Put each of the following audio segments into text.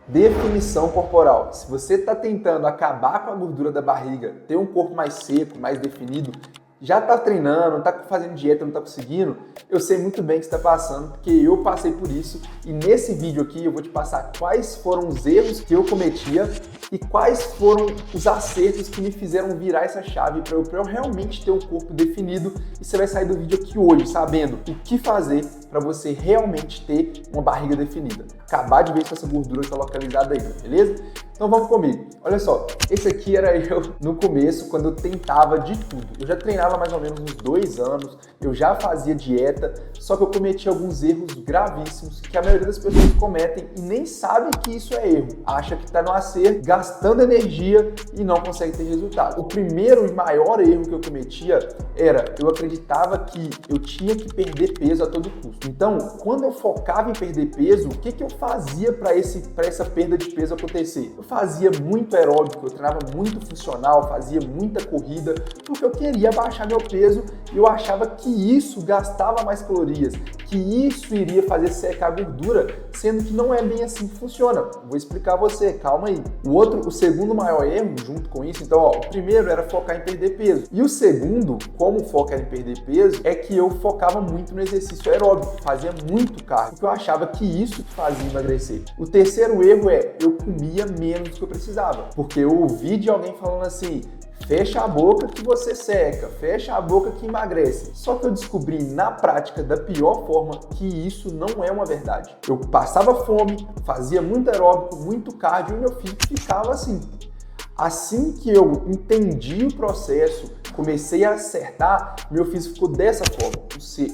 Definição corporal. Se você está tentando acabar com a gordura da barriga, ter um corpo mais seco, mais definido, já está treinando, está fazendo dieta, não está conseguindo, eu sei muito bem o que você está passando, porque eu passei por isso e nesse vídeo aqui eu vou te passar quais foram os erros que eu cometia e quais foram os acertos que me fizeram virar essa chave para eu realmente ter um corpo definido. E você vai sair do vídeo aqui hoje sabendo o que fazer para você realmente ter uma barriga definida. Acabar de ver se essa gordura está localizada aí, beleza? Então vamos comigo. Olha só, esse aqui era eu no começo, quando eu tentava de tudo. Eu já treinava mais ou menos uns 2 anos, eu já fazia dieta, só que eu cometi alguns erros gravíssimos que a maioria das pessoas cometem e nem sabe que isso é erro. Acha que está no acerto, gastando energia e não consegue ter resultado. O primeiro e maior erro que eu cometia era, eu acreditava que eu tinha que perder peso a todo custo. Então, quando eu focava em perder peso, o que eu fazia para essa perda de peso acontecer? Eu fazia muito aeróbico, eu treinava muito funcional, fazia muita corrida, porque eu queria baixar meu peso e eu achava que isso gastava mais calorias, que isso iria fazer secar a gordura, sendo que não é bem assim que funciona. Vou explicar a você, calma aí. O segundo maior erro, junto com isso, então, o primeiro era focar em perder peso. E o segundo, como o foco era em perder peso, é que eu focava muito no exercício aeróbico, fazia muito cardio, porque eu achava que isso fazia emagrecer. O terceiro erro é, eu comia menos do que eu precisava, porque eu ouvi de alguém falando assim, fecha a boca que você seca, fecha a boca que emagrece. Só que eu descobri na prática da pior forma que isso não é uma verdade. Eu passava fome, fazia muito aeróbico, muito cardio e meu físico ficava assim. Assim que eu entendi o processo, comecei a acertar, meu físico ficou dessa forma,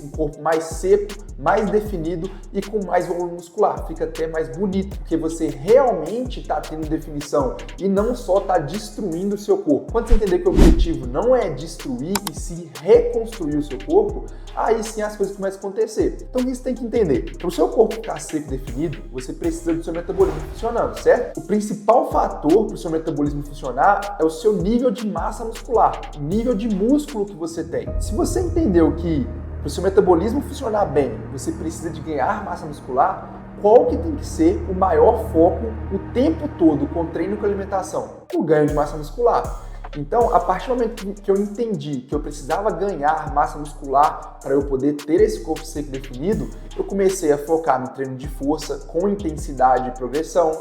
um corpo mais seco, mais definido e com mais volume muscular. Fica até mais bonito, porque você realmente está tendo definição e não só está destruindo o seu corpo. Quando você entender que o objetivo não é destruir e sim reconstruir o seu corpo, aí sim as coisas começam a acontecer. Então isso tem que entender. Para o seu corpo ficar seco e definido, você precisa do seu metabolismo funcionando, certo? O principal fator para o seu metabolismo funcionar é o seu nível de massa muscular, o nível de músculo que você tem. Se você entendeu que para o seu metabolismo funcionar bem, você precisa de ganhar massa muscular, qual que tem que ser o maior foco o tempo todo com treino e com alimentação? O ganho de massa muscular. Então, a partir do momento que eu entendi que eu precisava ganhar massa muscular para eu poder ter esse corpo seco definido, eu comecei a focar no treino de força com intensidade e progressão.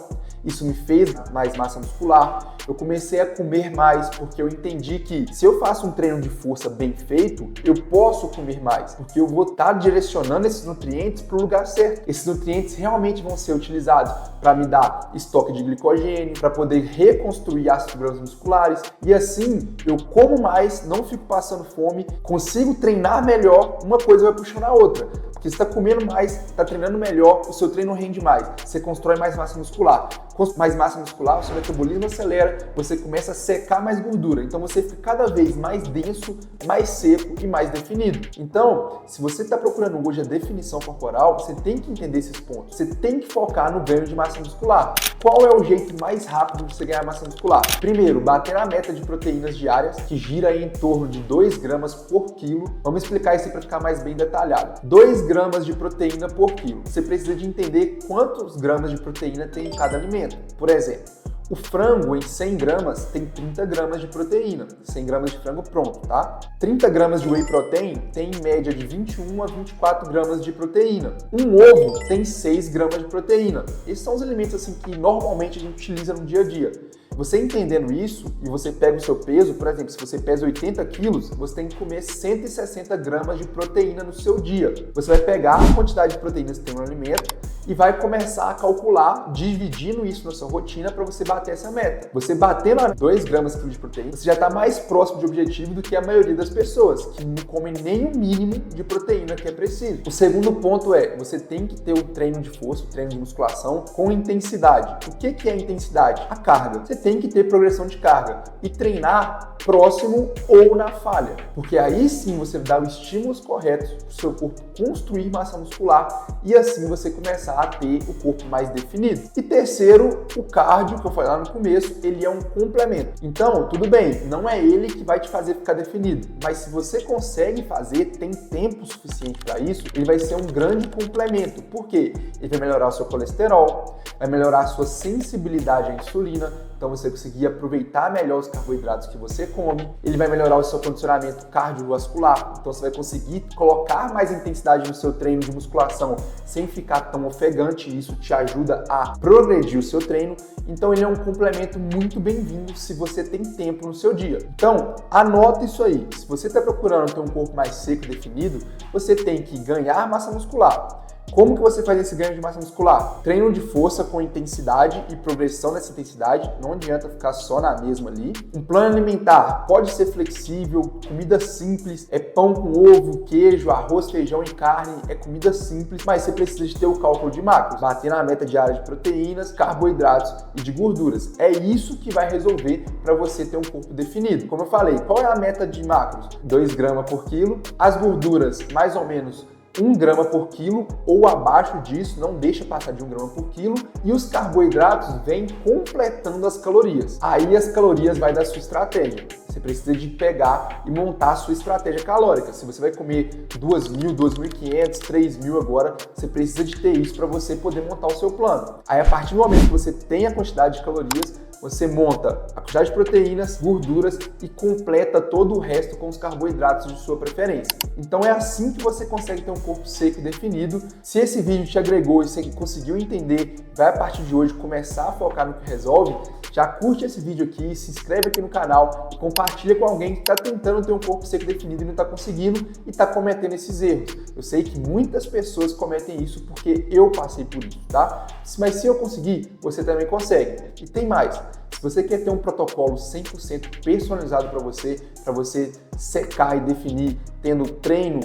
Isso me fez mais massa muscular. Eu comecei a comer mais porque eu entendi que se eu faço um treino de força bem feito, eu posso comer mais, porque eu vou estar direcionando esses nutrientes para o lugar certo. Esses nutrientes realmente vão ser utilizados para me dar estoque de glicogênio, para poder reconstruir as fibras musculares e assim eu como mais, não fico passando fome, consigo treinar melhor, uma coisa vai puxando a outra. Porque você está comendo mais, está treinando melhor, o seu treino rende mais, você constrói mais massa muscular. Com mais massa muscular, o seu metabolismo acelera, você começa a secar mais gordura. Então você fica cada vez mais denso, mais seco e mais definido. Então, se você está procurando hoje a definição corporal, você tem que entender esses pontos. Você tem que focar no ganho de massa muscular. Qual é o jeito mais rápido de você ganhar massa muscular? Primeiro, bater a meta de proteínas diárias, que gira aí em torno de 2 gramas por quilo. Vamos explicar isso para ficar mais bem detalhado. 2 gramas de proteína por quilo. Você precisa de entender quantos gramas de proteína tem em cada alimento. Por exemplo, o frango em 100 gramas tem 30 gramas de proteína. 100 gramas de frango pronto, tá? 30 gramas de whey protein tem em média de 21 a 24 gramas de proteína. Um ovo tem 6 gramas de proteína. Esses são os alimentos assim que normalmente a gente utiliza no dia a dia. Você entendendo isso e você pega o seu peso, por exemplo, se você pesa 80 quilos, você tem que comer 160 gramas de proteína no seu dia. Você vai pegar a quantidade de proteínas que tem no alimento e vai começar a calcular, dividindo isso na sua rotina para você bater essa meta. Você batendo a 2 gramas por quilo de proteína, você já está mais próximo de objetivo do que a maioria das pessoas, que não comem nem o mínimo de proteína que é preciso. O segundo ponto é, você tem que ter o treino de força, o treino de musculação com intensidade. O que é intensidade? A carga. Você tem tem que ter progressão de carga e treinar próximo ou na falha, porque aí sim você dá os estímulos corretos para o seu corpo construir massa muscular e assim você começar a ter o corpo mais definido. E terceiro, o cardio, que eu falei lá no começo, ele é um complemento. Então, tudo bem, não é ele que vai te fazer ficar definido, mas se você consegue fazer, tem tempo suficiente para isso, ele vai ser um grande complemento. Por quê? Ele vai melhorar o seu colesterol, vai melhorar a sua sensibilidade à insulina, então você conseguir aproveitar melhor os carboidratos que você come, ele vai melhorar o seu condicionamento cardiovascular, então você vai conseguir colocar mais intensidade no seu treino de musculação sem ficar tão ofegante, e isso te ajuda a progredir o seu treino, então ele é um complemento muito bem-vindo se você tem tempo no seu dia. Então, anota isso aí, se você está procurando ter um corpo mais seco e definido, você tem que ganhar massa muscular. Como que você faz esse ganho de massa muscular? Treino de força com intensidade e progressão dessa intensidade, não adianta ficar só na mesma ali. Um plano alimentar pode ser flexível, comida simples, é pão com ovo, queijo, arroz, feijão e carne, é comida simples, mas você precisa de ter o cálculo de macros, bater na meta diária de proteínas, carboidratos e de gorduras. É isso que vai resolver para você ter um corpo definido. Como eu falei, qual é a meta de macros? 2 gramas por quilo, as gorduras mais ou menos 1 grama por quilo ou abaixo disso, não deixa passar de 1 grama por quilo, e os carboidratos vêm completando as calorias. Aí as calorias vai da sua estratégia. Você precisa de pegar e montar a sua estratégia calórica. Se você vai comer 2.000, 2.500, 3.000 agora, você precisa de ter isso para você poder montar o seu plano. Aí a partir do momento que você tem a quantidade de calorias, você monta a quantidade de proteínas, gorduras e completa todo o resto com os carboidratos de sua preferência. Então é assim que você consegue ter um corpo seco e definido. Se esse vídeo te agregou e você conseguiu entender, vai a partir de hoje começar a focar no que resolve, já curte esse vídeo aqui, se inscreve aqui no canal e compartilha com alguém que está tentando ter um corpo seco e definido e não está conseguindo e está cometendo esses erros. Eu sei que muitas pessoas cometem isso porque eu passei por isso, tá? Mas se eu conseguir, você também consegue. E tem mais. Se você quer ter um protocolo 100% personalizado para você secar e definir, tendo treino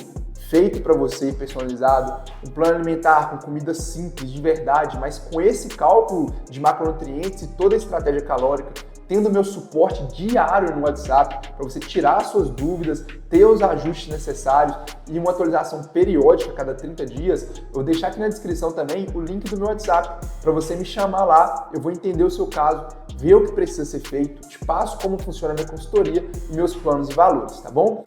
feito para você, personalizado, um plano alimentar com comida simples, de verdade, mas com esse cálculo de macronutrientes e toda a estratégia calórica, tendo meu suporte diário no WhatsApp para você tirar as suas dúvidas, ter os ajustes necessários e uma atualização periódica a cada 30 dias, eu vou deixar aqui na descrição também o link do meu WhatsApp para você me chamar lá, eu vou entender o seu caso, ver o que precisa ser feito, te passo como funciona a minha consultoria e meus planos e valores, tá bom?